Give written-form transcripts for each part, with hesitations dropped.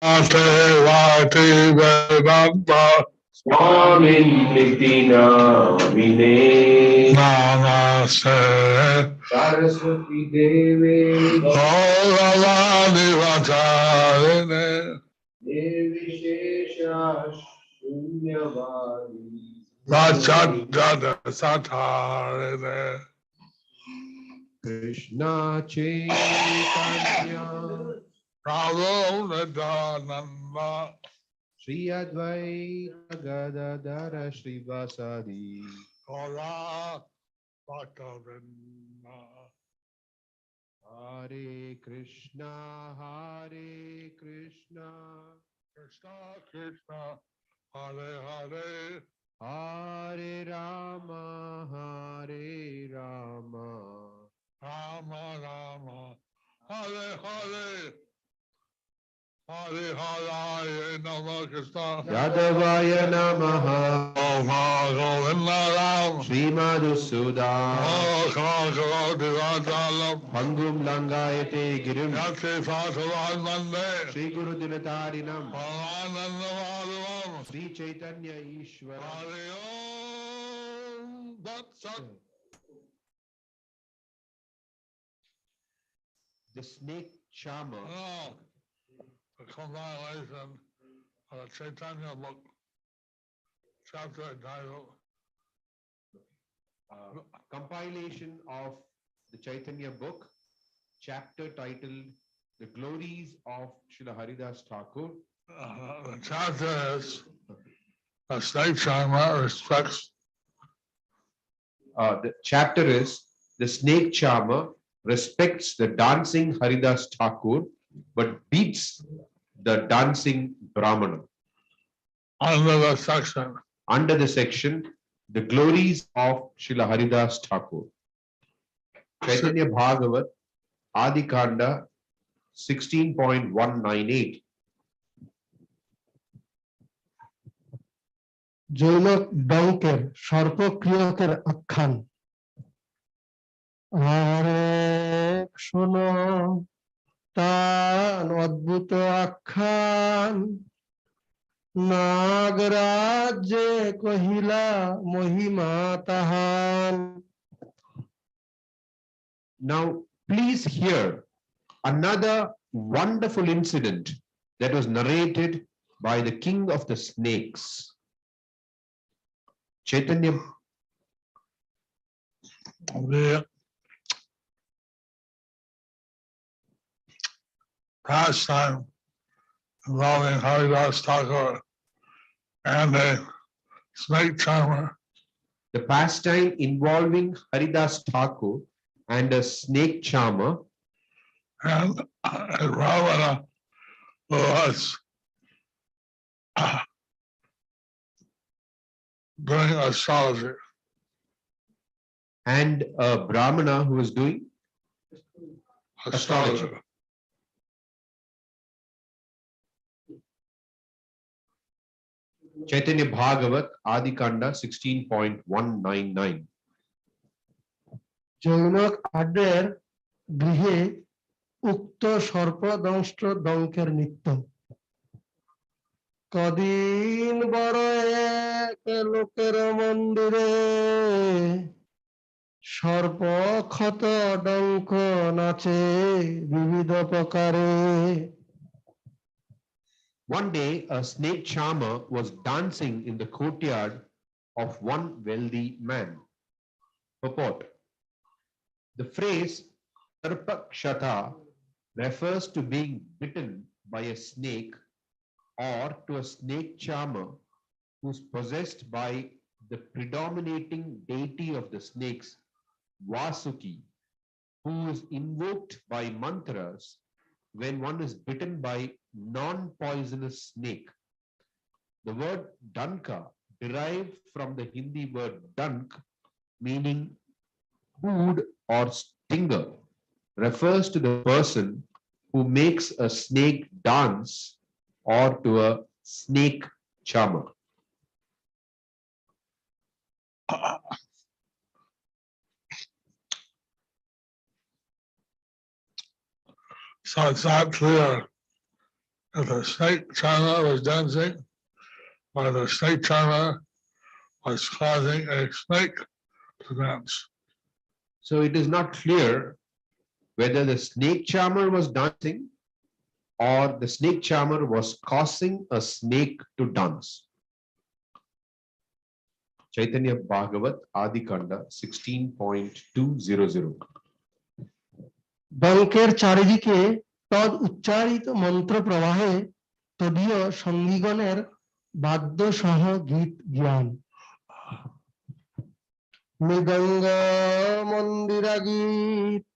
Vati Vedanta Swamin Nitinamine Namaste Saraswati Deve Bhagavani Vacharine Devi Shesha Shunyavadi Vachadada Satarine Krishna Chaitanya Prabhu Nityananda Shri Advaita Gadadara Srivasadi Gaura Bhaktavinda Hare Krishna Krishna Krishna Hare Hare Hare Rama Rama Rama Hare Hare Hare Hare Nama Krishna Yadavaya Namaha Rama Govinda Ram Sri Madhusudan Kala Pangum Langayate Girim Yate Sasavan Mande Sri Guru Dinatarinam Parananda Madhavam Sri Chaitanya Ishwara Hare Om Tat Sat. The snake charmer. No, the compilation of the Chaitanya book, chapter entitled Compilation of the Chaitanya book, chapter titled The Glories of Srila Haridāsa Ṭhākura. the chapter is a snake charmer respects. The chapter is The Snake Charmer respects the dancing Haridāsa Ṭhākura but beats the dancing brāhmaṇa. Under the section, The Glories of Srila Haridāsa Ṭhākura. Chaitanya Bhagavat, Adi Kanda, 16.198. জৈনক ডঙ্কের সর্পক্রিয়কের আখ্যান আরেক শোনো তার অদ্ভুত আখ্যান নাগরাজ্যে কহিলা মহিমা তাহান. Now, please hear another wonderful incident that was narrated by the king of the snakes. Chaitanya. The pastime involving Haridāsa Ṭhākura and a snake charmer. The pastime involving Haridāsa Ṭhākura and a snake charmer. And a brāhmaṇa who was doing astrology. And a brāhmaṇa who was doing Astrology. Chaitanya Bhagavat, Adi Kanda, 16.199. জৈনক আড্ডের গৃহে উক্ত সর্পদংষ্ট ডঙ্কের নিত্য কদিন বড় এক লোকের মন্দিরে সর্প ক্ষত ডঙ্ক নাচে বিবিধ প্রকারে. One day, a snake charmer was dancing in the courtyard of one wealthy man. Purport. The phrase sarpakshata refers to being bitten by a snake or to a snake charmer who is possessed by the predominating deity of the snakes, Vasuki, who is invoked by mantras when one is bitten by non-poisonous snake. The word danka, derived from the Hindi word dank, meaning hood or stinger, refers to the person who makes a snake dance or to a snake charmer. So it's not clear if the snake charmer was dancing or the snake charmer was causing a snake to dance. So it is not clear whether the snake charmer was dancing or the snake charmer was causing a snake to dance. Chaitanya Bhagavat Adi Kanda 16.200. ডঙ্কের চারিদিকে তদ উচ্চারিত মন্ত্র প্রবাহে তদীয় সঙ্গীগণের বাদ্য সহ গীত জ্ঞান মৃদঙ্গ মন্দিরা গীত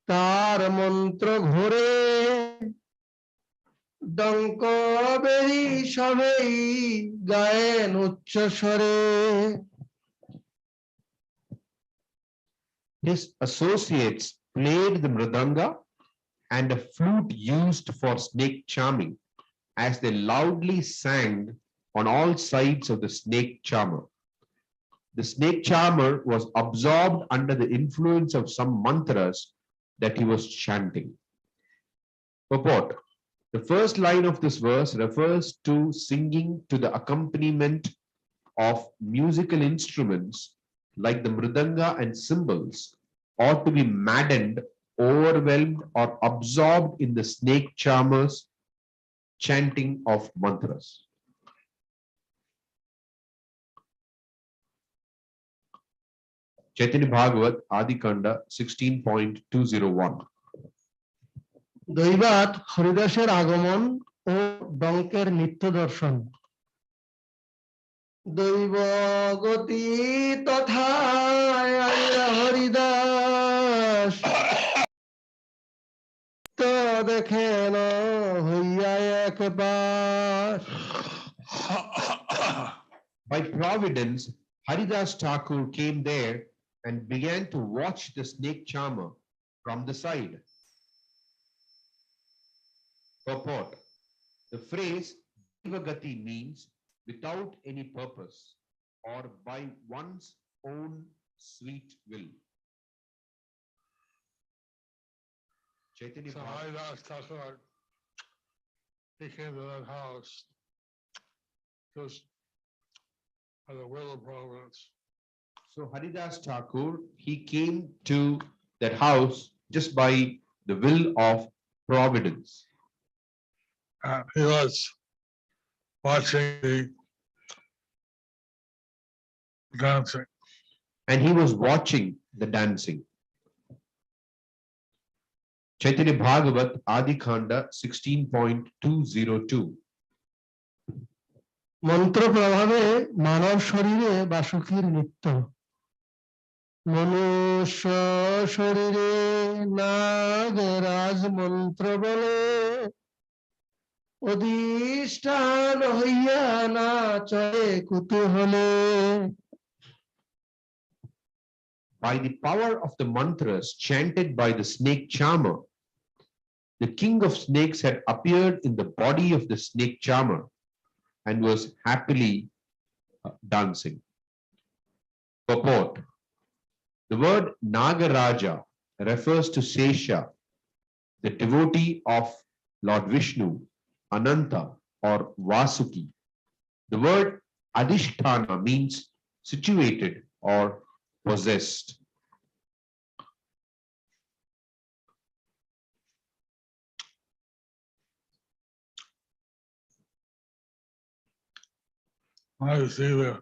তার মন্ত্র ঘোরে ডঙ্ক বেরি সবেই গায়েন উচ্চ স্বরে His associates played the mridanga and a flute used for snake charming as they loudly sang on all sides of the snake charmer. The snake charmer was absorbed under the influence of some mantras that he was chanting. Purport. The first line of this verse refers to singing to the accompaniment of musical instruments like the mridanga and cymbals, or to be maddened, overwhelmed, or absorbed in the snake charmer's chanting of mantras. Chaitanya Bhagavat Adi Kanda 16.201. দৈবাত হরিদাসের আগমন ও ডঙ্কের নিত্য দর্শন দৈব গতি তথা হরিদাস তো দেখেন হইয়া একবার By providence, Haridāsa Ṭhākura came there and began to watch the snake charmer from the side. Purport. The phrase Divagati means without any purpose or by one's own sweet will. Chaitanya So Bhagavat. Haridāsa Ṭhākura, he came to that house just by the will of providence. So Haridāsa Ṭhākura, he came to that house just by the will of providence. And he was watching the dancing. And he was watching the dancing. Chaitanya Bhagavat Adi Kanda 16.202. মন্ত্র প্রভাবে মানব শরীরে বাসুকীর নৃত্য মনুষ্য শরীরে নাগরাজ মন্ত্র বলে অধিষ্ঠান হইয়া নাচে কুতূহলে By the power of the mantras chanted by the snake charmer, the king of snakes had appeared in the body of the snake charmer and was happily dancing. Purport. The word Nagaraja refers to Sesha, the devotee of Lord Vishnu, Ananta, or Vasuki. The word Adhisthana means situated or possessed. I see there.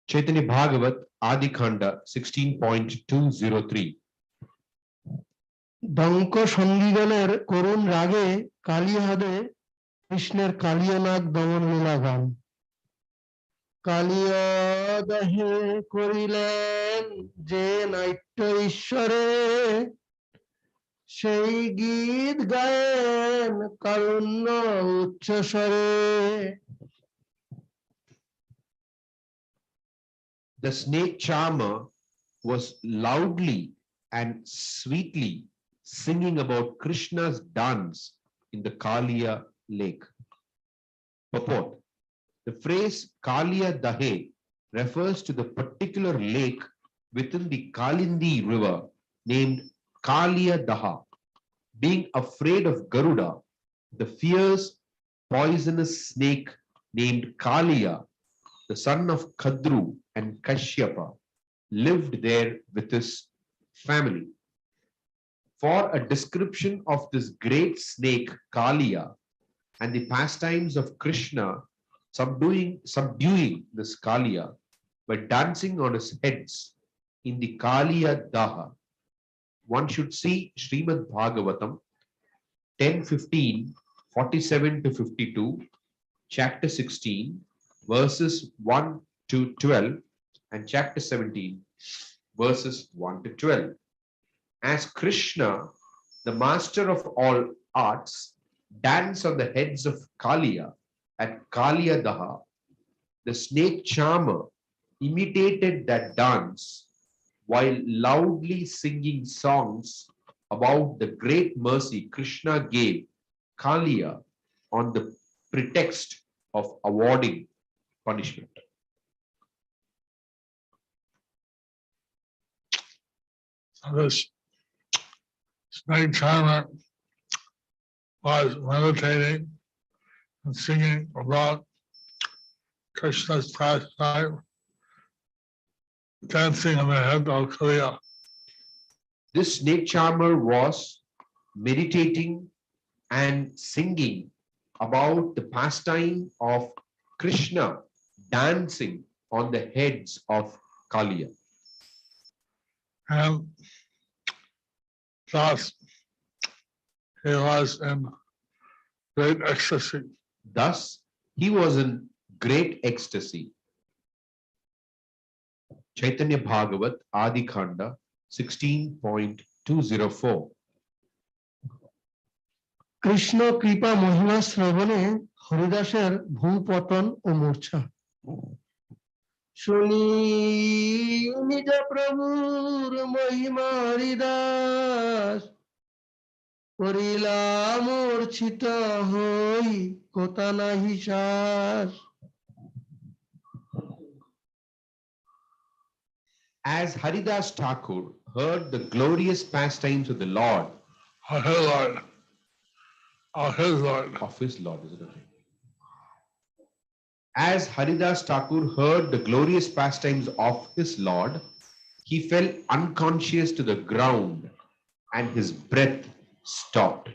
Chaitanya Bhagavat Adi Kanda 16.203. ডঙ্ক সঙ্গীগণের করুণ রাগে কালীহাদে কৃষ্ণের কালীয়নাগ দমন লীলা গান কালিয়া দাহে করিলেন যে নাট্য ঈশ্বরে সেই গীত গায়েন কারুণ্য উচ্চস্বরে। The snake charmer was loudly and sweetly singing about Krishna's dance in the Kaliya lake. Purport. The phrase Kaliya Dahe refers to the particular lake within the Kalindi river named Kaliya Daha. Being afraid of Garuda, the fierce poisonous snake named Kaliya, the son of Kadru and Kashyapa, lived there with his family. For a description of this great snake Kaliya and the pastimes of Krishna subduing this Kaliya by dancing on his heads in the Kaliya Daha, one should see Srimad Bhagavatam 10:15, 47 to 52, chapter 16, verses 1 to 12, and chapter 17, verses 1 to 12. As Krishna, the master of all arts, danced on the heads of Kaliya at Kaliya Daha, the snake charmer imitated that dance while loudly singing songs about the great mercy Krishna gave Kaliya on the pretext of awarding punishment. This snake charmer was meditating and singing about Krishna's pastime, dancing on the head of Kaliya. This snake charmer was meditating and singing about the pastime of Krishna dancing on the heads of Kaliya. And thus he was in great ecstasy. Thus, he was in great ecstasy. Chaitanya Bhagavat Adi Khanda 16.204. Krishna কৃপা মহিমা শ্রবণে হরিদাসের ভূপতন ও মূর্ছা। শুনি নিজ প্রভুর মহিমা হরিদাস, করিলা মূর্ছিত হই কোথা নাহি শ্বাস। As Haridāsa Ṭhākura heard the glorious pastimes of the Lord, Of his Lord. Of his Lord. of his Lord, is it okay? As Haridāsa Ṭhākura heard the glorious pastimes of his Lord, he fell unconscious to the ground and his breath stopped.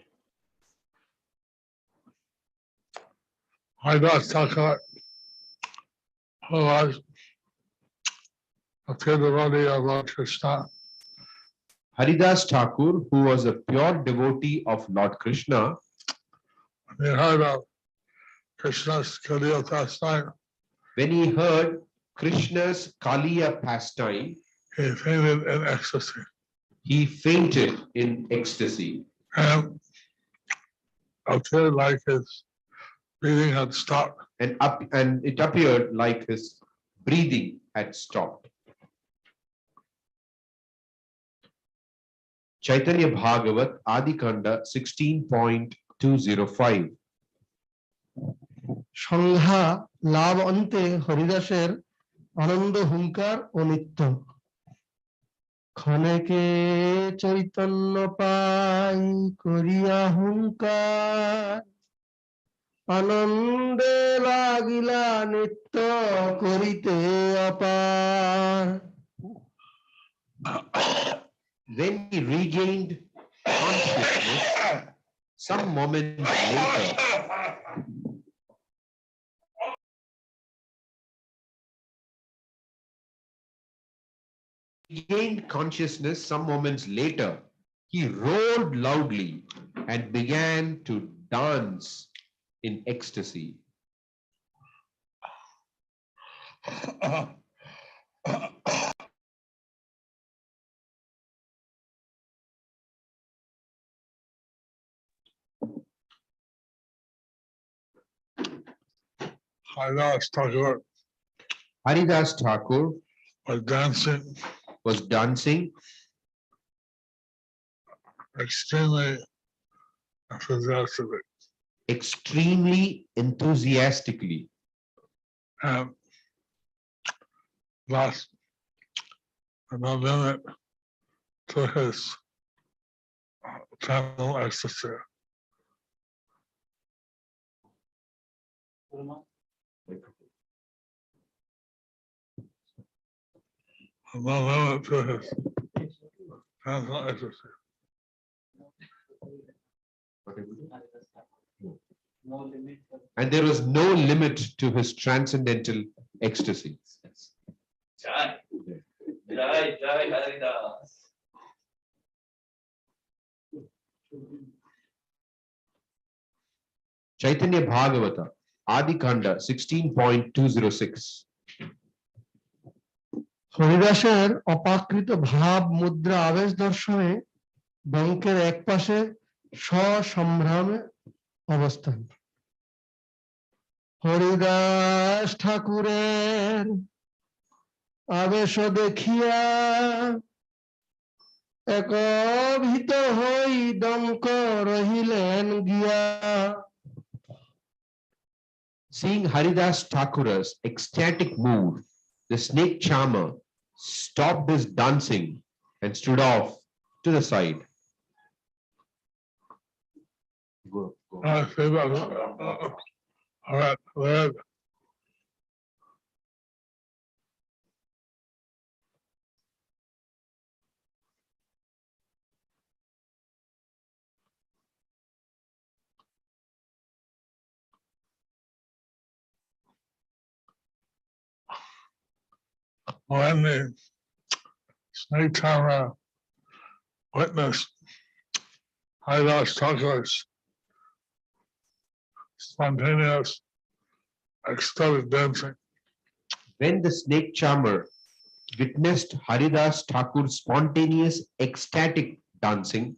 Haridāsa Ṭhākura, who was a pure devotee of Lord Krishna, Haridāsa Ṭhākura, who was a pure devotee of Lord Krishna, when he heard of Krishna's Kaliya pastime, when he heard Krishna's Kaliya pastime, he fainted in ecstasy. he fainted in ecstasy. And appeared like his breathing had stopped. And it appeared like his breathing had stopped. Chaitanya Bhagavat Adi Khanda 16.205. সংজ্ঞা লাভ অন্তে হরিদাসের আনন্দ হুঙ্কার ও নিত্য। ক্ষণেকে চৈতন্য পাই করিয়া হুঙ্কার, আনন্দে লাগিলা নিত্য করিতে অপার। When he regained consciousness, some moments later, he roared loudly and began to dance in ecstasy. Haridāsa Ṭhākura Haridāsa Ṭhākura was dancing was dancing extremely enthusiastically, extremely enthusiastically, and thus no limit to his temporal ecstasy. No limit to his temporal ecstasy. and there was no limit to his transcendental ecstasy. Jai, Jai, Jai Haridas. Chaitanya Bhagavata, Adi Kanda 16.206. হরিদাসের অপাকৃত ভাব মুদ্রা আবেশ দর্শনে বঙ্কের এক পাশে সসম্ভ্রমে অবস্থান। হরিদাস ঠাকুরের আবেশ দেখিয়া একভীত হই ডঙ্ক রহিলেন গিয়া। Seeing Haridas Ṭhākura's ecstatic mood, the snake charmer stopped his dancing and stood off to the side. Say that. All right, red. When the snake charmer witnessed Haridāsa Ṭhākura's spontaneous ecstatic dancing, When the snake charmer witnessed Haridas Ṭhākur's spontaneous ecstatic dancing,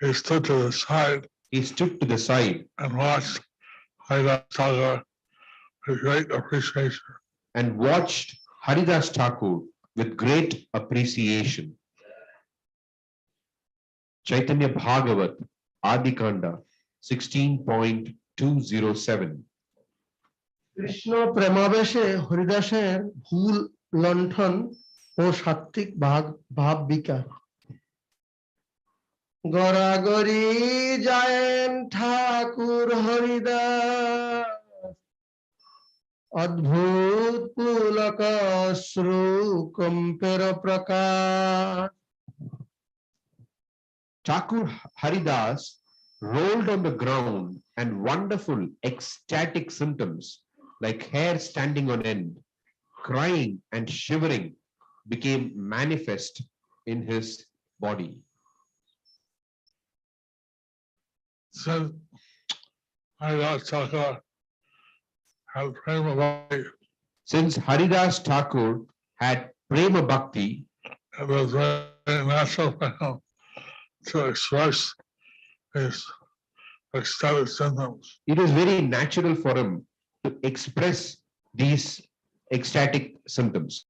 he stood to the side he stood to the side and watched Haridāsa Ṭhākura with great appreciation. and watched Haridas Ṭhākur with great appreciation. Chaitanya Bhagavat, Adi Kanda 16.207. Krishna প্রেমাবেশে হরিদাসের ভুল লণ্ঠন ও সাত্ত্বিক ভাব বিকার। গড়াগড়ি যায়েন ঠাকুর হরিদাস, অদ্ভুত পুলক অশ্রু কম্পের প্রকাশ। Thakur Haridas rolled on the ground and wonderful ecstatic symptoms like hair standing on end, crying and shivering became manifest in his body. Since Haridāsa Ṭhākura had prema bhakti, Since Haridas Thakur had prema bhakti, it was very natural for him to express his ecstatic symptoms. it was very natural for him to express these ecstatic symptoms.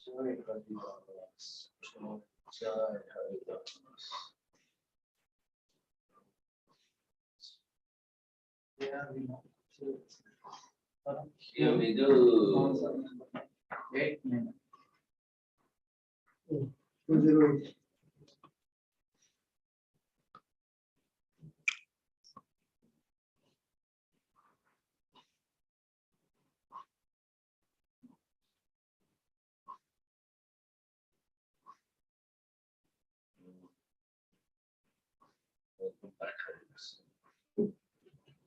Jai Haridāsa. Jai Haridāsa. Here we go. Welcome back, Haridāsa.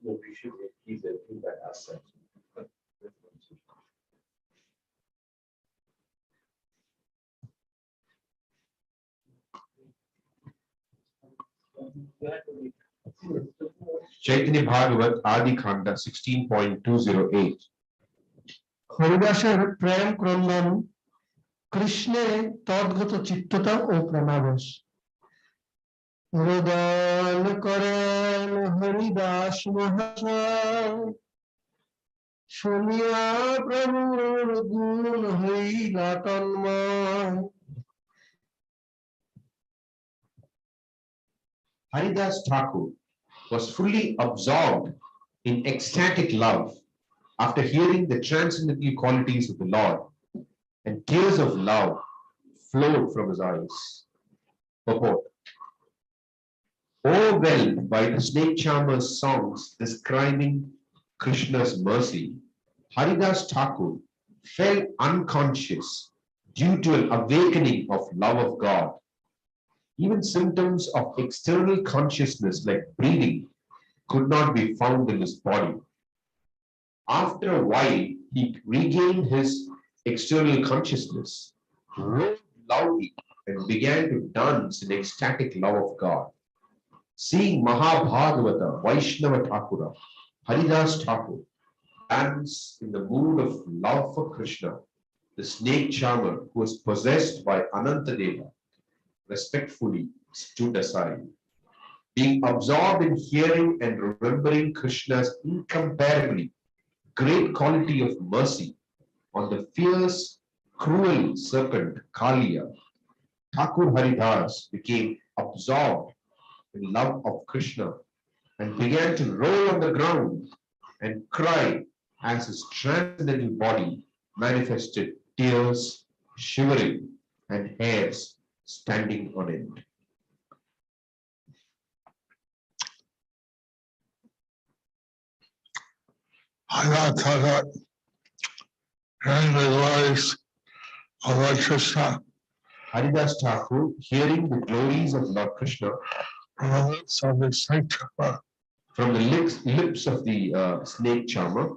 No, we should keep it by ourselves. Chaitanya Bhagavat Adi Khanda 16.208. হরিদাসের প্রেম ক্রন্দন কৃষ্ণে তদ্গত চিত্ততা ও প্রেমাবেশ রোদন করেন হরিদাস মহাশয় শুনিয়া প্রভুর গুণ হইলা Tanmoy. Haridāsa Ṭhākura was fully absorbed in ecstatic love after hearing the transcendental qualities of the Lord, and tears of love flowed from his eyes. Purport. Overwhelmed by the snake charmer's songs describing Krishna's mercy, Haridāsa Ṭhākura fell unconscious due to an awakening of love of God. Even symptoms of external consciousness like breathing could not be found in his body. After a while, he regained his external consciousness, roared loudly, and began to dance in ecstatic love of God. Seeing Mahabhagavata Vaishnava Ṭhākura, Haridāsa Ṭhākura, dance in the mood of love for Krishna, the snake charmer who was possessed by Anantadeva respectfully stood aside. Being absorbed in hearing and remembering Krishna's incomparably great quality of mercy on the fierce, cruel serpent Kaliya, Thakur Haridāsa became absorbed in love of Krishna and began to roll on the ground and cry as his transcendental body manifested tears, shivering, and hairs standing on end. Haridāsa Ṭhākura, hearing the glories of Lord Krishna Haridāsa Ṭhākura, hearing the glories of Lord Krishna from the lips of the snake charmer, from the lips of the snake charmer,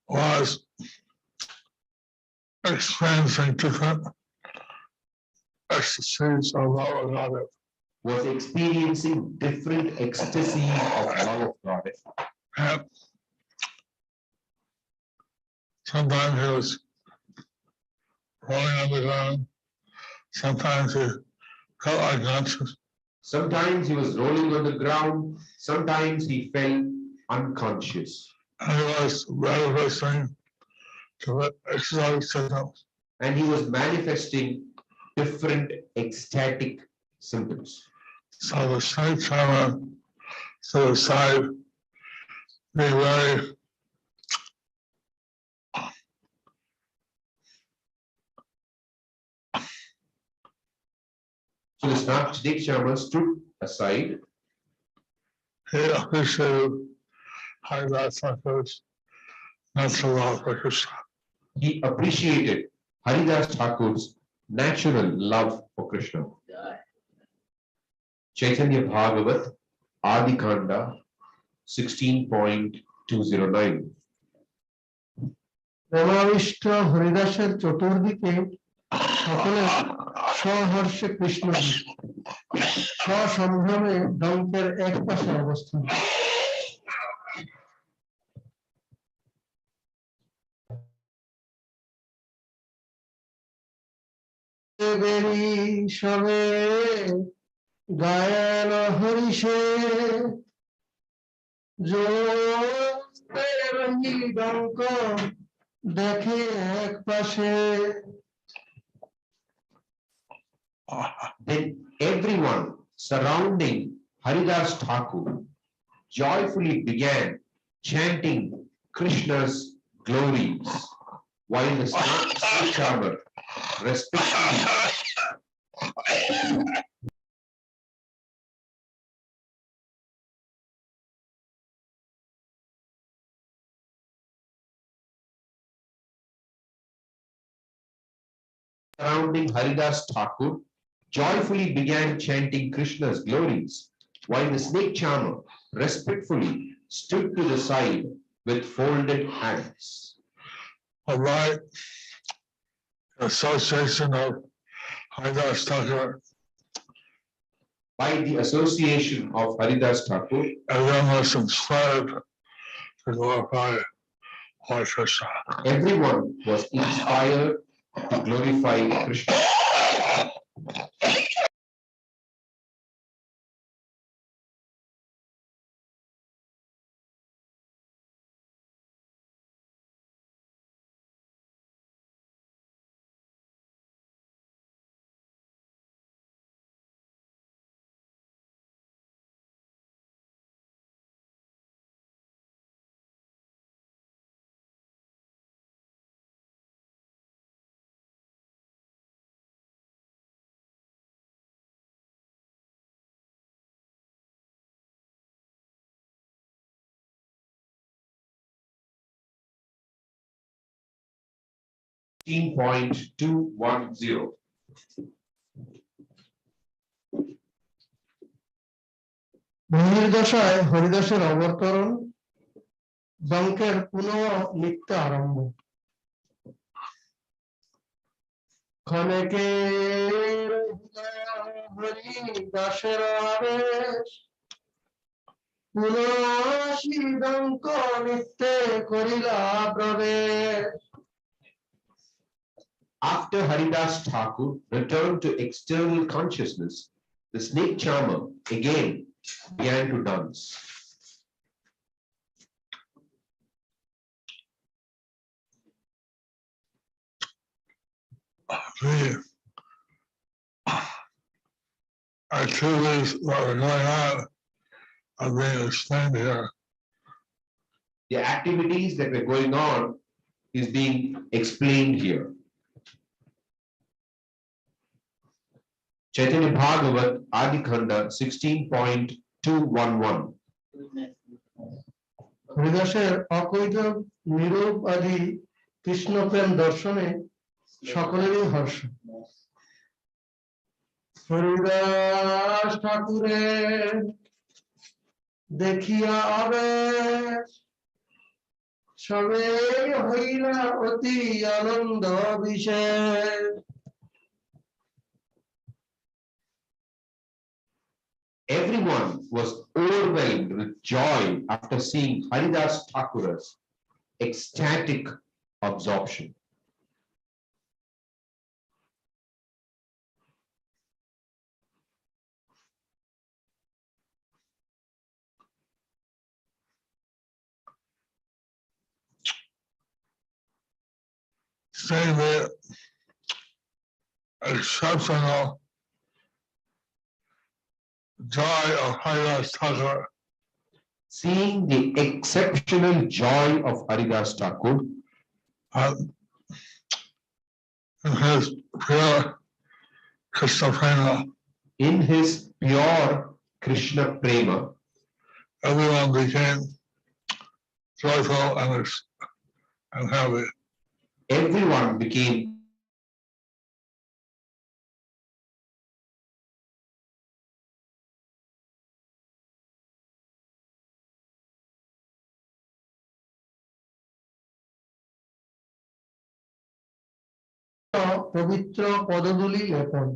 was experiencing different ecstasies of love of God. was experiencing different ecstasies of love of God. And sometimes he was rolling on the ground, sometimes he felt unconscious, Sometimes he was rolling on the ground, sometimes he fell unconscious. and he was manifesting different exotic symptoms. And he was manifesting different ecstatic symptoms. So the snake charmer to the side, being very So the snake charmer stood aside. he appreciated Haridāsa Ṭhākura's natural love for Krishna. He appreciated Haridāsa Ṭhākura's natural love for Krishna. Jai. Chaitanya Bhagavat Adi Khanda 16.209. প্রেমাবিষ্ট হরিদাসের চতুর্দিকে সকলে সহর্ষে কৃষ্ণ সসম্ভ্রমে ডঙ্কের এক পাশে অবস্থান। সবে গায়ন হরিষে ডঙ্ক দেখে এক পাশে Then everyone surrounding Haridāsa Ṭhākura joyfully began chanting Krishna's glories while the snake respectively surrounding Haridāsa Ṭhākura joyfully began chanting Krishna's glories, while the snake charmer respectfully stood to the side with folded hands. All right. Association of Haridāsa Ṭhākura, By the association of Haridāsa Ṭhākura, everyone was inspired to glorify Lord Krishna. everyone was inspired to glorify Krishna. (15.210) মহির্দশায় হরিদাসের অবতরণ, বাঙ্কের পুনঃ নিত্য আরম্ভ। ক্ষণেকের হরিদাসের আবেশ, পুনঃ bank নিত্যে করিলা প্রবেশ। After Haridāsa Ṭhākura returned to external consciousness, the snake charmer again began to dance. The activities that were going on are being explained here. The activities that were going on is being explained here. Chaitanya Bhagavat Adikhanda 16.211. হরিদাসের অকৈত নিরূপ আদি কৃষ্ণপ্রেম দর্শনে সকলেরই হর্ষ। হরিদাস ঠাকুরের দেখিয়া আবেশ, সবে হইলা অতি আনন্দ বিশেষ। Everyone was overwhelmed with joy after seeing Haridāsa Ṭhākura's ecstatic absorption. Saying the exceptional joy of Haridāsa Ṭhākura, Seeing the exceptional joy of Haridāsa Ṭhākura in his pure Krishna prema, in his pure Krishna prema, everyone became joyful and happy. everyone became পবিত্র পদধূলি লেপন।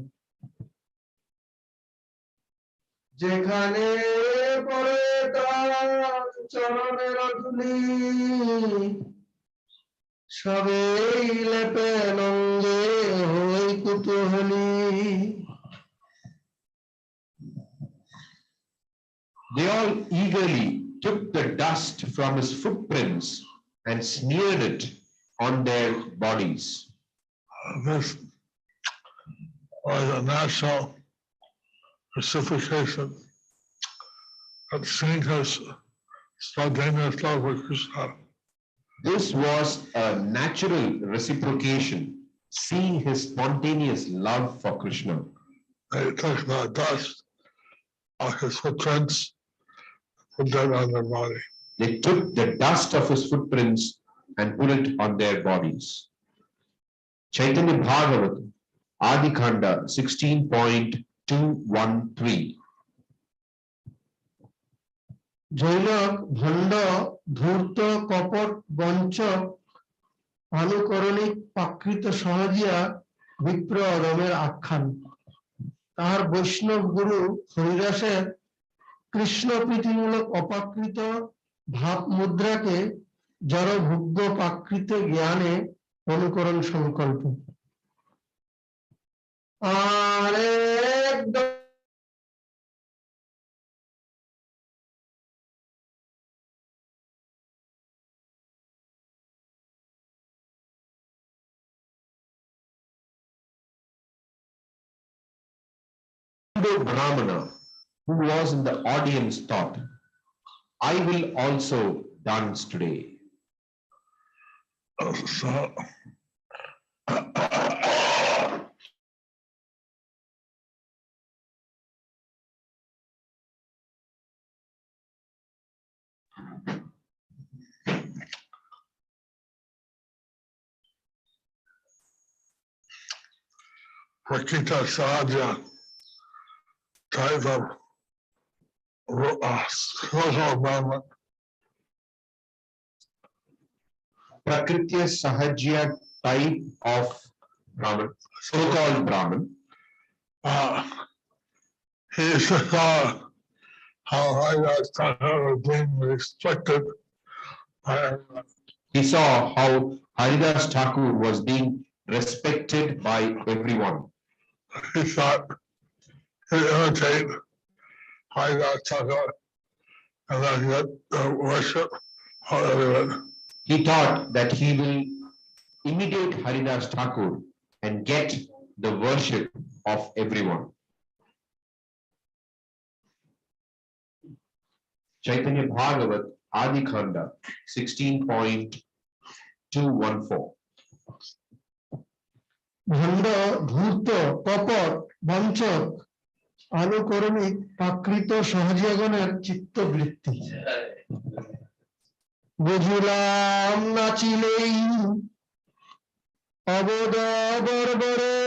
যেখানে পড়ে তার চরণের ধূলি, সবেই লেপেন অঙ্গে হই কুতূহলী। They all eagerly took the dust from his footprints and smeared it on their bodies. This was a national reciprocation of seeing his spontaneous love for Krishna. This was a natural reciprocation, seeing his spontaneous love for Krishna. They took the dust of his footprints, put that on their body. They took the dust of his footprints and put it on their bodies. Chaitanya Bhagavat, Adi Khanda 16.213. জৈনক ভণ্ড ধূর্ত কপট বঞ্চক আনুকরণিক প্রাকৃত সহজিয়া বিপ্র অদমের আখ্যান। তাহার বৈষ্ণব গুরু হরিদাসের কৃষ্ণ প্রীতিমূলক অপাকৃত ভাব মুদ্রাকে জড়ভোগ্য প্রাকৃত জ্ঞানে অনুকরণ সংকল্প। আর একদম brāhmaṇa, who was in the audience, thought, I will also dance today. So, Rakita Sahaja type of social brahman Prakritya Sahajya type of Brahman, so-called Brahman. He saw how Haridāsa Ṭhākura was being respected by everyone. He saw how Haridāsa Ṭhākura was being respected by everyone. He thought he'd imitate Haridāsa Ṭhākura and then get the worship of everyone. He thought that he will imitate Haridāsa Ṭhākura and get the worship of everyone. Chaitanya Bhagavat, Adi Khanda 16.214. ভণ্ড ধূর্ত কপট বঞ্চক আনুকরণিক প্রাকৃত সহজিয়াগণের চিত্তবৃত্তি। বুঝিলাম নাচিলেই অবদ বর্বরে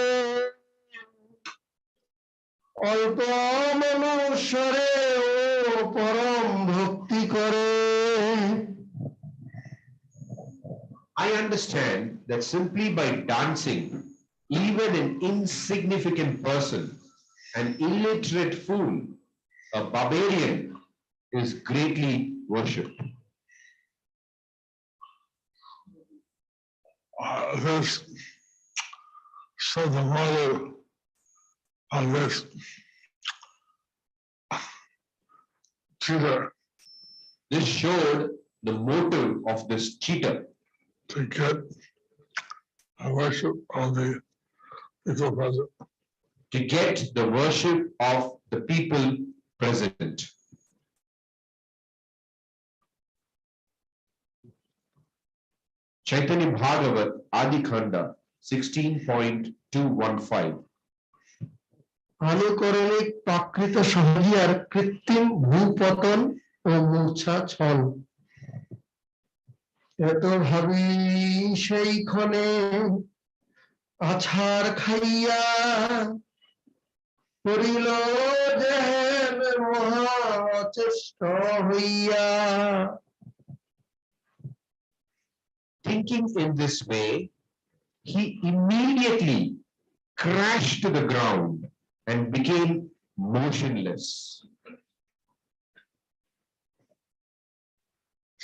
অল্প মনুষ্যরে ও পরম ভক্তি করে। I understand that simply by dancing, even an insignificant person, an illiterate fool, a barbarian, is greatly worshipped. This so the mother of this cheater This showed the motive of this cheater to get a worship of the people present. to get the worship of the people present. Chaitanya Bhagavat, Adi Khanda 16.215. আনুকরণিক প্রাকৃত সহজিয়ার কৃত্রিম ভূপতন ও মূর্ছা ছল। এত ভাবি সেই ক্ষণে আছাড় খাইয়া করিল যেন মহাচেষ্ট হইয়া। Thinking in this way, he immediately crashed to the ground and became motionless.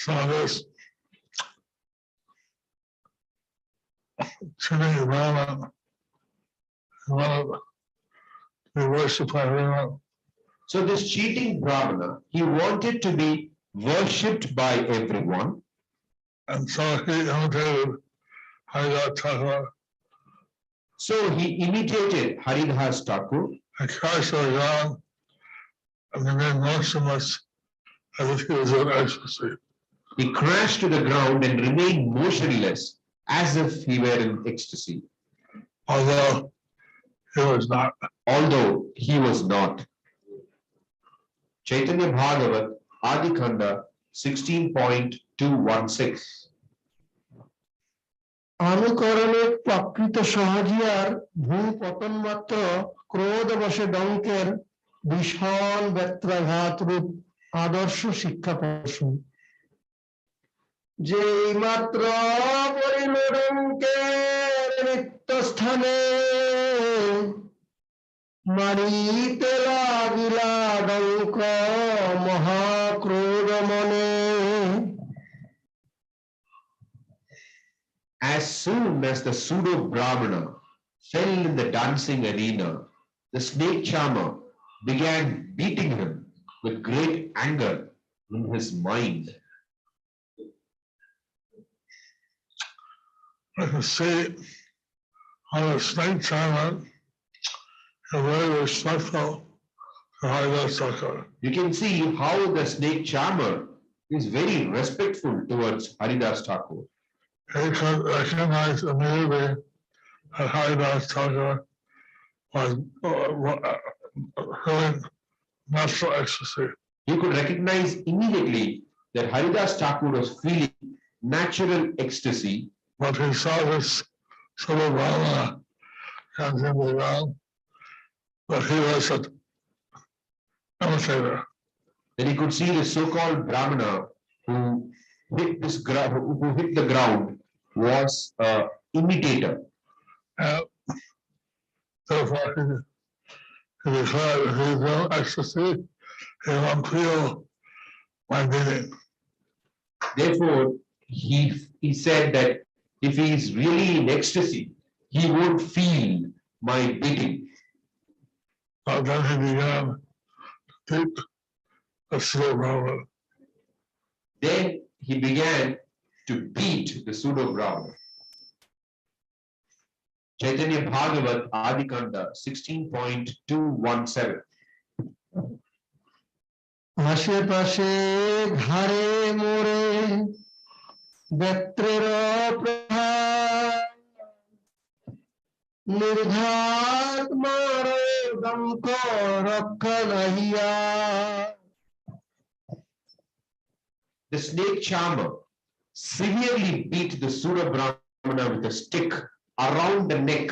So this cheating Brahman wanted to be worshipped by everyone. So this cheating brāhmaṇa, he wanted to be worshipped by everyone. And so he imitated Haridāsa Ṭhākura So he imitated Haridāsa Ṭhākura and crashed on the ground and remained motionless as if he was in ecstasy. He crashed to the ground and remained motionless as if he were in ecstasy, Although he was not. although he was not. Chaitanya Bhagavat, Adikanda 16.216. अनुकरणे प्रकृत सहजियार भू पतन मात्र क्रोध बशे डंकेर विशाल व्यत्राघात रूप आदर्श शिक्षा प्रश्न যেই মাত্র পড়িল ডঙ্কের নিত্য স্থানে মারিতে লাগিলা ডঙ্ক মহাক্রোধ মনে। As soon as the pseudo brāhmaṇa fell in the dancing arena, the snake charmer began beating him with great anger in his mind. I can see how the snake charmer is very respectful to Haridāsa Ṭhākura. You can see how the snake charmer is very respectful towards Haridāsa Ṭhākura. He could recognize immediately that Haridāsa Ṭhākura was feeling natural ecstasy. He could recognize immediately that Haridāsa Ṭhākura was feeling natural ecstasy, But he saw this sort of brāhmaṇa dancing the ground, but he was an imitator. then he could see the so-called brāhmana who hit the ground was an imitator. And therefore he declared that he was in ecstasy, he won't feel my beating. Therefore, he said that if he is really in ecstasy, he won't feel my beating. But then he began to beat the pseudo brāhmana. Then he began to beat the pseudo brahmana. Chaitanya Bhagavat Adikanda 16.217. আশেপাশে ঘাড়ে মোড়ে বেত্রের প্রহার নির্ঘাত মারো ডঙ্ক রক্ষা নাহিয়া। The snake charmer severely beat the pseudo brahmana with a stick around the neck,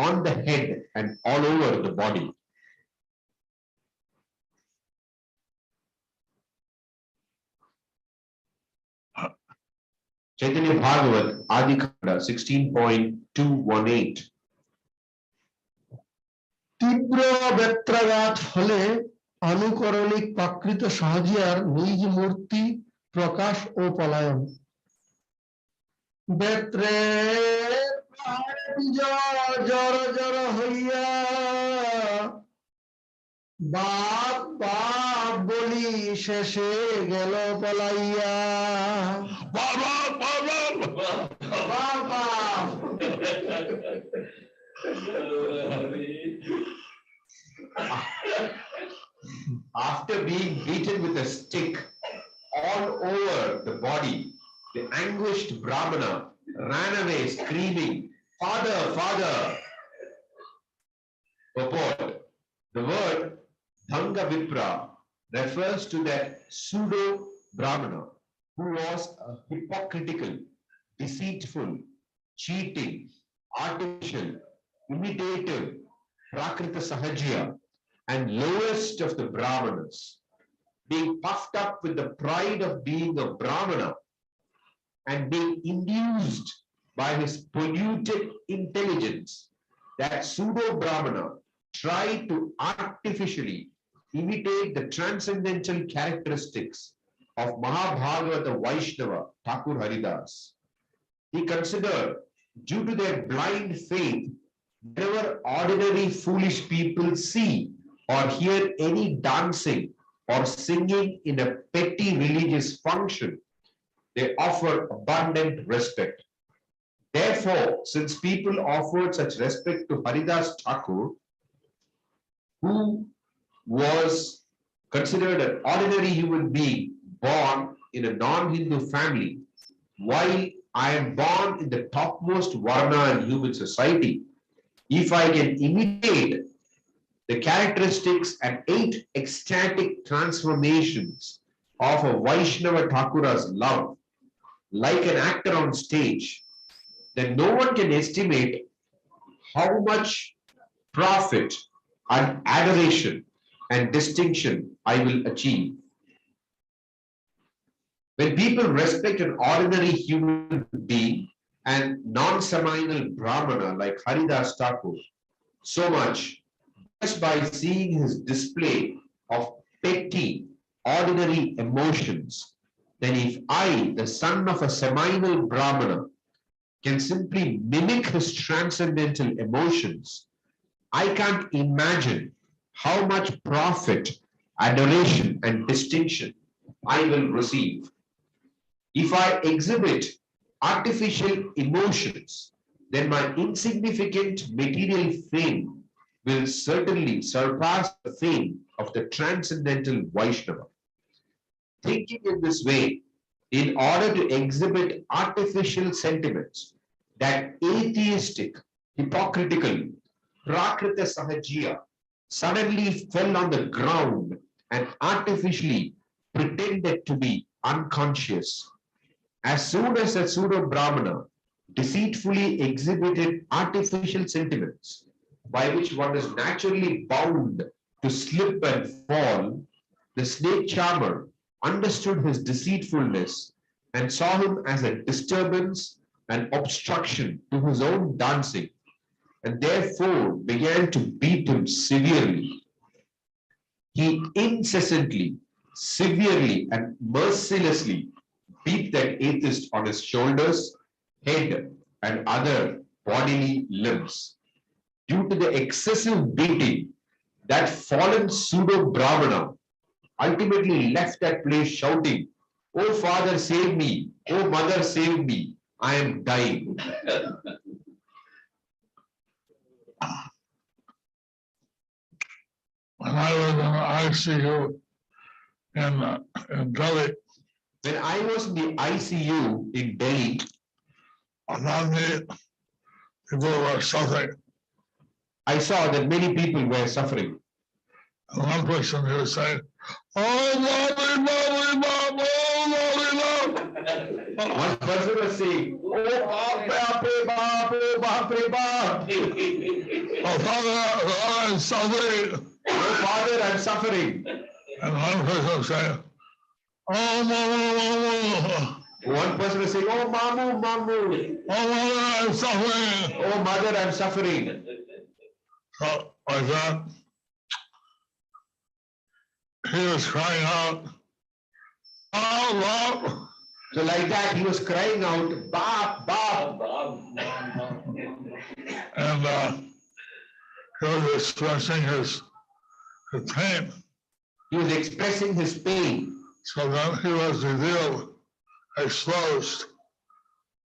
on the head, and all over the body. Chaitanya Bhagavat Adikanda 16.218. তীব্র বেত্রাঘাত ফলে অনুকরণিক প্রাকৃত সহজিয়ার নিজ মূর্তি প্রকাশ ও পলায়ন। বেত্রে জড় জড় হইয়া বাপ বাপ বলি শেষে গেল পলাইয়া। বাপ বাপ After being beaten with a stick all over the body, the anguished brahmana ran away screaming, "Father, Father!" Purport: the word Dhanga Vipra refers to that pseudo brahmana who was a hypocritical, deceitful, cheating, artificial, imitative, prakrita sahajya, and lowest of the brahmanas, being puffed up with the pride of being a brahmana and being induced by his polluted intelligence. That pseudo brahmana tried to artificially imitate the transcendental characteristics of Mahabhagavata Vaishnava Thakur Haridas. He considered, due to their blind faith, whenever ordinary foolish people see or hear any dancing or singing in a petty religious function, they offer abundant respect. Therefore, since people offered such respect to Haridāsa Ṭhākura, who was considered an ordinary human being born in a non-Hindu family, while I am born in the topmost varna in human society, if I can imitate the characteristics and 8 ecstatic transformations of a Vaishnava Thakura's love, like an actor on stage, then no one can estimate how much profit and adoration and distinction I will achieve. When people respect an ordinary human being and non-seminal brāhmaṇa like Haridāsa Ṭhākura so much, just by seeing his display of petty, ordinary emotions, then if I, the son of a seminal brāhmana, can simply mimic his transcendental emotions, I can't imagine how much profit, adoration, and distinction I will receive. If I exhibit artificial emotions, then my insignificant material fame will certainly surpass the fame of the transcendental Vaishnava. Thinking in this way, in order to exhibit artificial sentiments, that atheistic, hypocritical, Prakrita Sahajiya suddenly fell on the ground and artificially pretended to be unconscious. As soon as a pseudo-Brahmana deceitfully exhibited artificial sentiments by which one is naturally bound to slip and fall, the snake charmer understood his deceitfulness and saw him as a disturbance and obstruction to his own dancing, and therefore began to beat him severely. He incessantly, severely, and mercilessly beat that atheist on his shoulders, head, and other bodily limbs. Due to the excessive beating, that fallen pseudo-Brahmana ultimately left that place shouting, "Oh Father, save me! Oh Mother, save me! I am dying." When I was in the ICU in Delhi, When I was in the ICU in Delhi, around me, people were suffering. I saw that many people were suffering. And one person who was saying, "Oh, Lord, Lord, Lord, oh, Lord, Lord." One person was saying, "Oh, Baap re Baap, oh, Baap re Baap." "Oh, Father, I'm suffering." "Oh, Father, I'm suffering." And one person was saying, "Oh, Mama, One person was saying, "Oh, Mamu, Mamu. oh, Mother, I'm suffering." Oh, Mother, I'm suffering." So, like that, he was crying out, "Oh, Lord." So like that, he was crying out, "Baap, Baap." And he was expressing his pain. He was expressing his pain. So then he was revealed, exposed,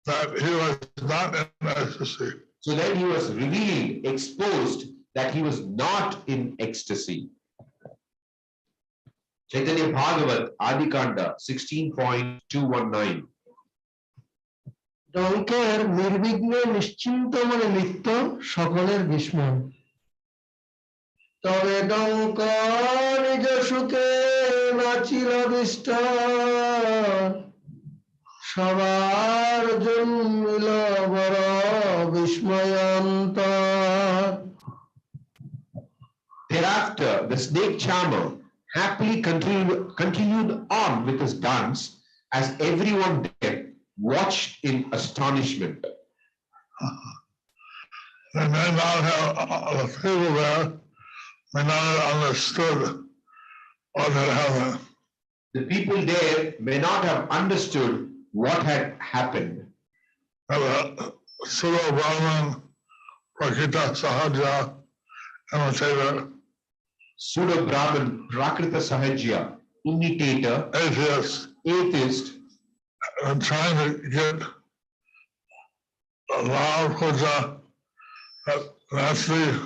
that he was not in ecstasy. So then he was revealed, exposed, that he was not in ecstasy. Chaitanya Bhagavat, Adikanda, 16.219. ডঙ্কের নির্বিঘ্নে নিশ্চিন্ত মনে নিত্য সকলের বিস্ময় তবে ডঙ্ক নিজ সুখে নাচিল দিষ্ট সবার জন্মিল বড় বিস্ময়ন্তর Thereafter, the snake charmer happily continued on with his dance as everyone there watched in astonishment. They may not have, the people there may not have understood what had happened. The people there may not have understood what had happened. And the pseudo-Brahman, Prakita Sahaja, imitator, Pseudo-Brahman, Prakrita Sahajya, imitator, atheist, atheist, and trying to get Lord Puja naturally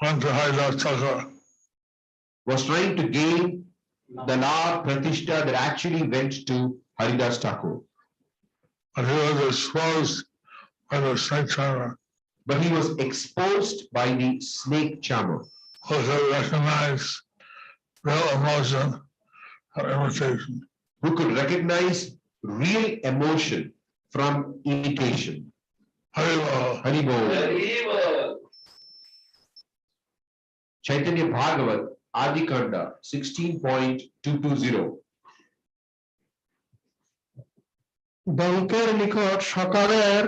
went to Haridāsa Ṭhākura. Was trying to gain the law Pratishtha that actually went to Haridāsa Ṭhākura. But he was exposed by the snake charmer, But he was exposed by the snake charmer, who could recognize real emotion and imitation. who could recognize real emotion from imitation. Haribol. Haribol. Chaitanya Bhagavat, Adikanda, 16.220. ডঙ্কের নিকট সকালের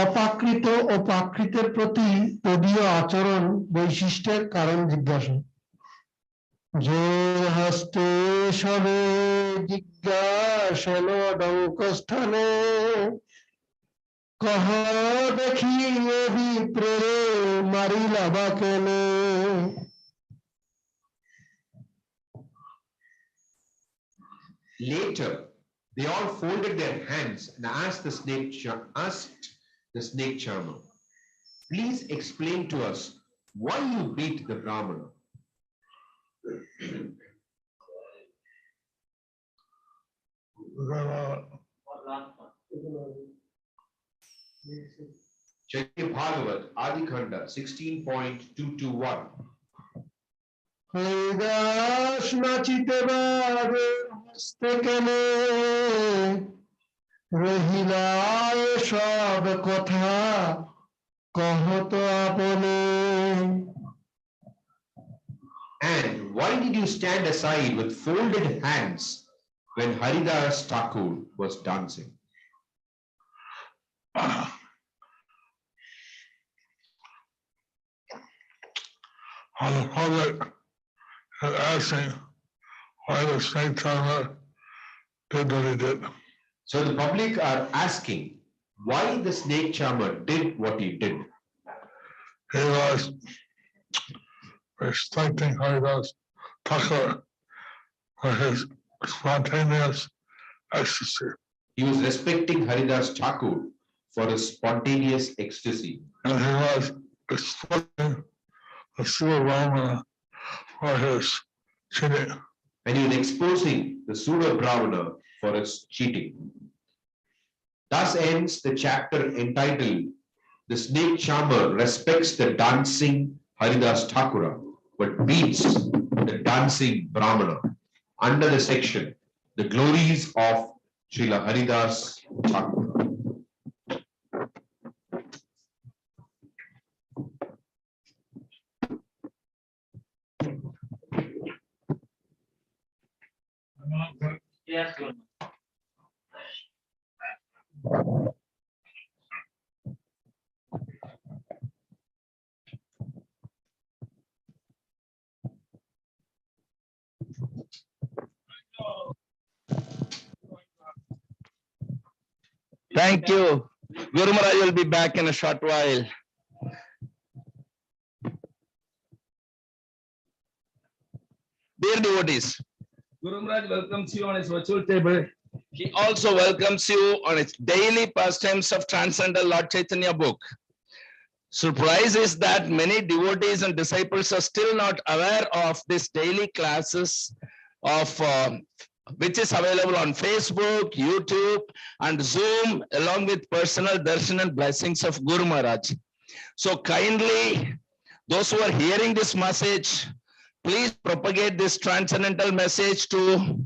অপাকৃত ও প্রাকৃতের প্রতি তদীয় আচরণ বৈশিষ্ট্যের কারণ জিজ্ঞাসা। জোর হস্তে সবে জিজ্ঞাসেন ডঙ্কস্থানে কহ দেখি এ বিপ্রে মারিলা বা কেনে। Later, they all folded their hands and asked the snake charmer, please explain to us why you beat the brāhmaṇa. Chaitanya Bhagavat, Adikanda, 16.221. Haridas নাচিতে বারে হস্তে কেনে রহিলা সব কথা কহত আপনে। And why did you stand aside with folded hands when Haridāsa Ṭhākura was dancing? On the public and asking why the snake charmer did what he did. So the public are asking why the snake charmer did what he did. He was respecting Haridāsa Ṭhākura for his spontaneous ecstasy. He was respecting Haridāsa Ṭhākura for his spontaneous ecstasy. And he was exploiting the pseudo brāhmaṇa for his cheating. And he was exposing the pseudo brāhmaṇa for his cheating. Thus ends the chapter entitled The Snake Charmer Respects the Dancing Haridāsa Ṭhākura but beats the dancing brāhmaṇa, under the section The Glories of Srila Haridāsa Ṭhākura. Yes, Lord. Thank you. Guru Maharaj will be back in a short while. Dear devotees, Guru Maharaj welcomes you on his virtual table. He also welcomes you on his daily pastimes of Transcendental Lord Chaitanya book. Surprise is that many devotees and disciples are still not aware of this daily classes of which is available on Facebook, YouTube, and Zoom, along with personal darshan and blessings of Guru Maharaj. So kindly, those who are hearing this message, please propagate this transcendental message to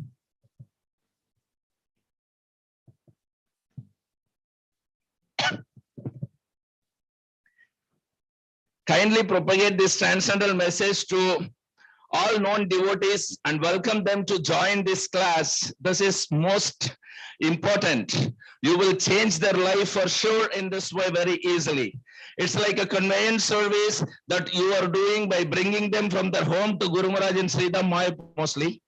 all non-devotees and welcome them to join this class. This is most important. You will change their life for sure in this way very easily. It's like a conveyance service that you are doing by bringing them from their home to Guru Maharaj in Sridham Maya mostly.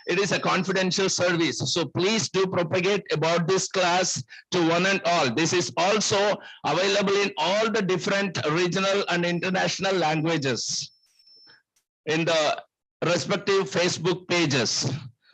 It is a confidential service. So please do propagate about this class to one and all. This is also available in all the different regional and international languages in the respective Facebook pages.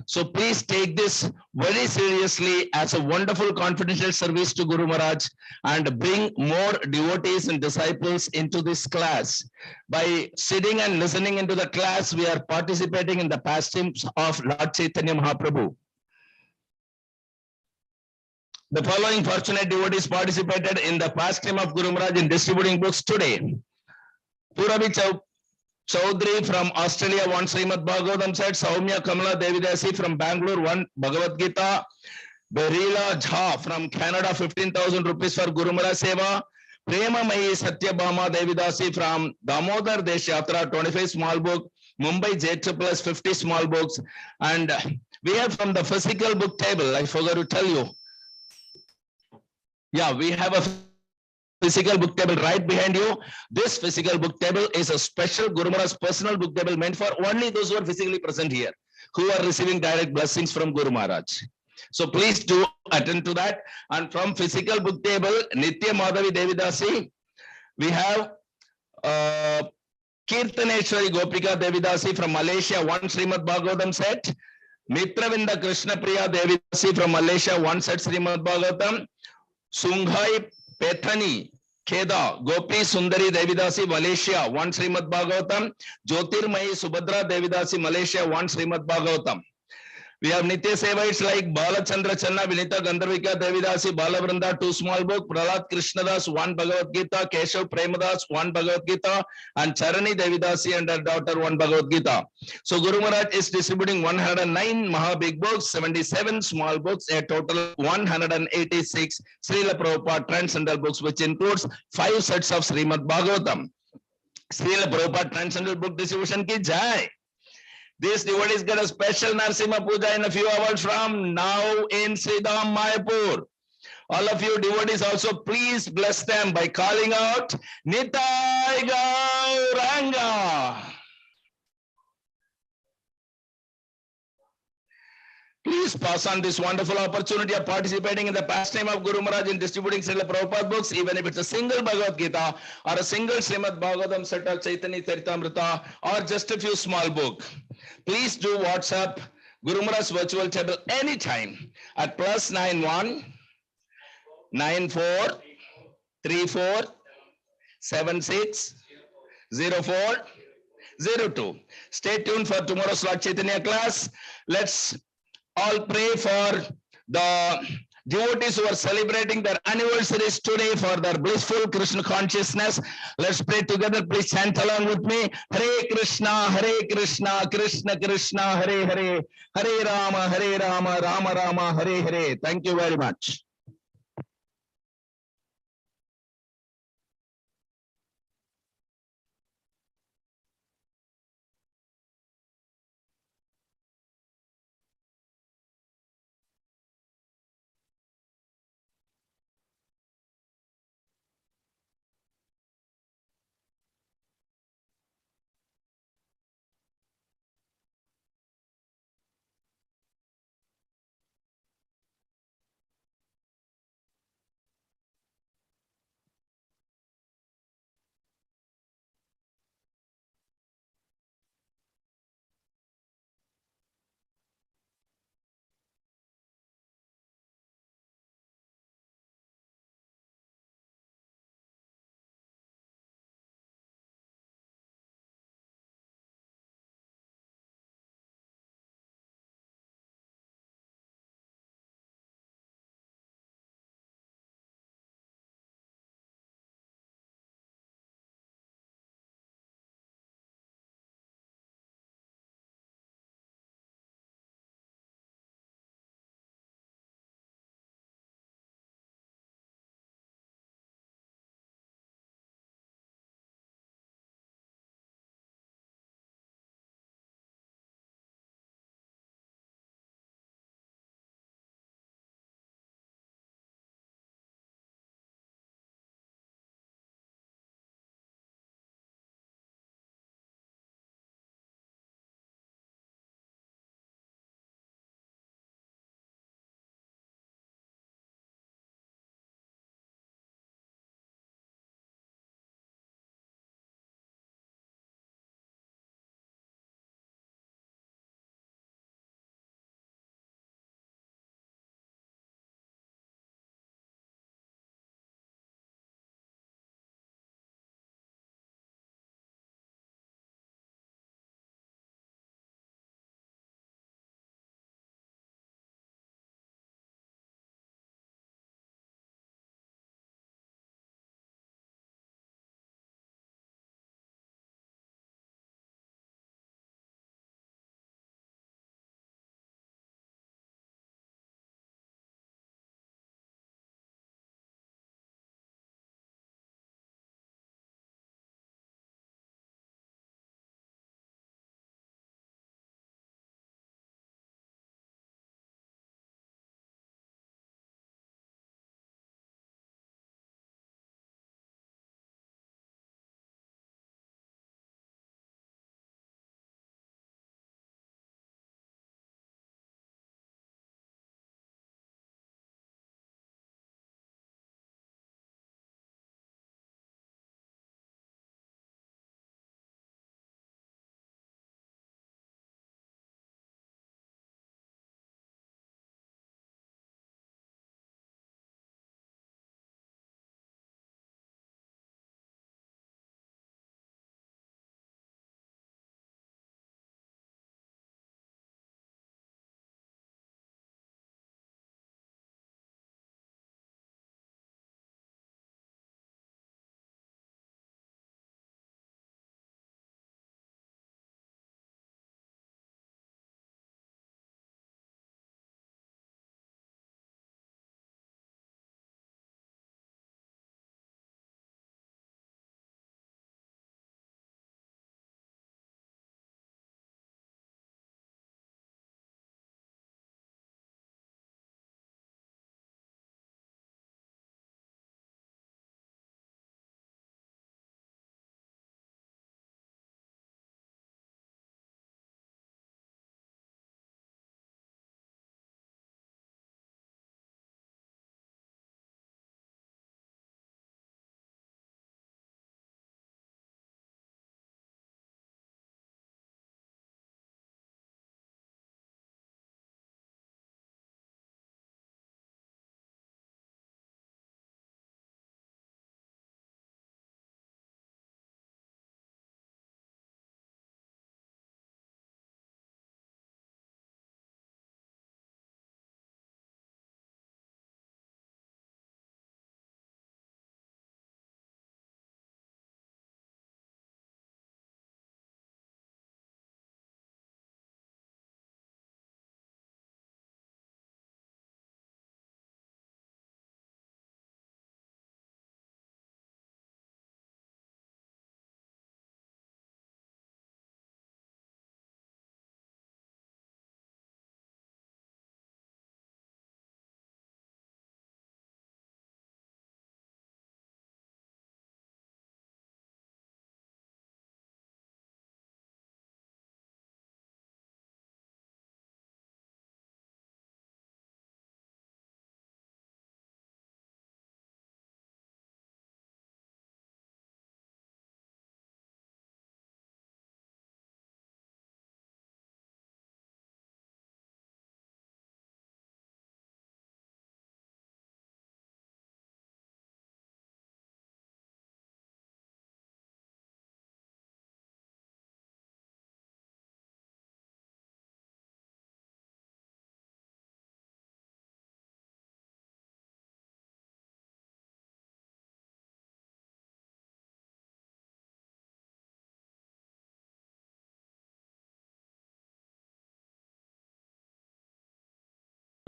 So please take this very seriously as a wonderful confidential service to Guru Maharaj and bring more devotees and disciples into this class. By sitting and listening into the class, we are participating in the pastimes of Lord Chaitanya Mahaprabhu. The following fortunate devotees participated in the pastime of Guru Maharaj in distributing books today. Purabi Chaudhary from Australia, one Srimad Bhagavatam said. Saumya Kamala Devidasi from Bangalore, one Bhagavad Gita. Berila Jha from Canada, 15,000 rupees for Guru Maharaj Seva. Prema Mayi Satyabhama Devidasi from Damodar Desh Yatra, 25 small book. Mumbai J++ 50 small books. And we have from the physical book table, I forgot to tell you. Yeah, we have a physical book table right behind you. This physical book table is a special Guru Maharaj's personal book table meant for only those who are physically present here, who are receiving direct blessings from Guru Maharaj. So please do attend to that. And from physical book table, Nitya Madhavi Devidasi, we have Kirtaneshwari Gopika Devidasi from Malaysia, one Srimad Bhagavatam set. Mitravinda Krishna Priya Devidasi from Malaysia, one set Srimad Bhagavatam. Sunghai Pethani Keda Gopi Sundari Devidasi Malaysia, one Srimad Bhagavatam. Jyotirmayi Subhadra Devidasi Malaysia, one Srimad Bhagavatam. We have Nitya Sevaites like Balachandra Channa, Vinita Gandharvika Devidasi, Balavranda, two small book, Prahlad Krishnadas, one Bhagavad Gita, Keshav Premadas, one Bhagavad Gita, and Charani Devidasi and her daughter, one Bhagavad Gita. So Guru Maharaj is distributing 109 Maha Big books, 77 small books, a total 186 Srila Prabhupada Transcendental books, which includes 5 sets of Srimad Bhagavatam. Srila Prabhupada Transcendental book distribution ki jai. These devotees get a special Narsimha Puja in a few hours from now in Sridham, Mayapur. All of you devotees also please bless them by calling out Nitai Gauranga. Please pass on this wonderful opportunity of participating in the pastime of Guru Maharaj in distributing Srila Prabhupada books, even if it's a single Bhagavad Gita or a single Srimad Bhagavatam set of Chaitanya Charitamrita or just a few small books. Please do WhatsApp Guru Maharaj's virtual table anytime at +91 94 34 76 04 02. Stay tuned for tomorrow's Lord Chaitanya class. Let's all pray for the devotees who are celebrating their anniversaries today for their blissful Krishna consciousness. Let's pray together. Please chant along with me. Hare Krishna, Krishna Krishna, Hare Hare, Hare Rama, Rama Rama, Hare Hare. Thank you very much.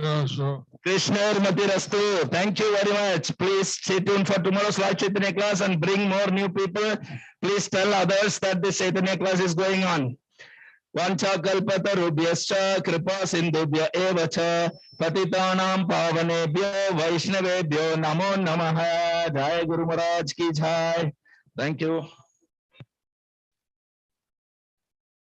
Haridāsa. Krishna Mati Thank you very much. Please stay tuned for tomorrow's Lord Chaitanya class and bring more new people. Please tell others that this Chaitanya class is going on. Vancha kalpatarubhyascha kripa sindhubhya eva cha patitanam pavanebhyo vaishnavebhyo namo namaha. Jai Guru Maharaj ki jai. Thank you.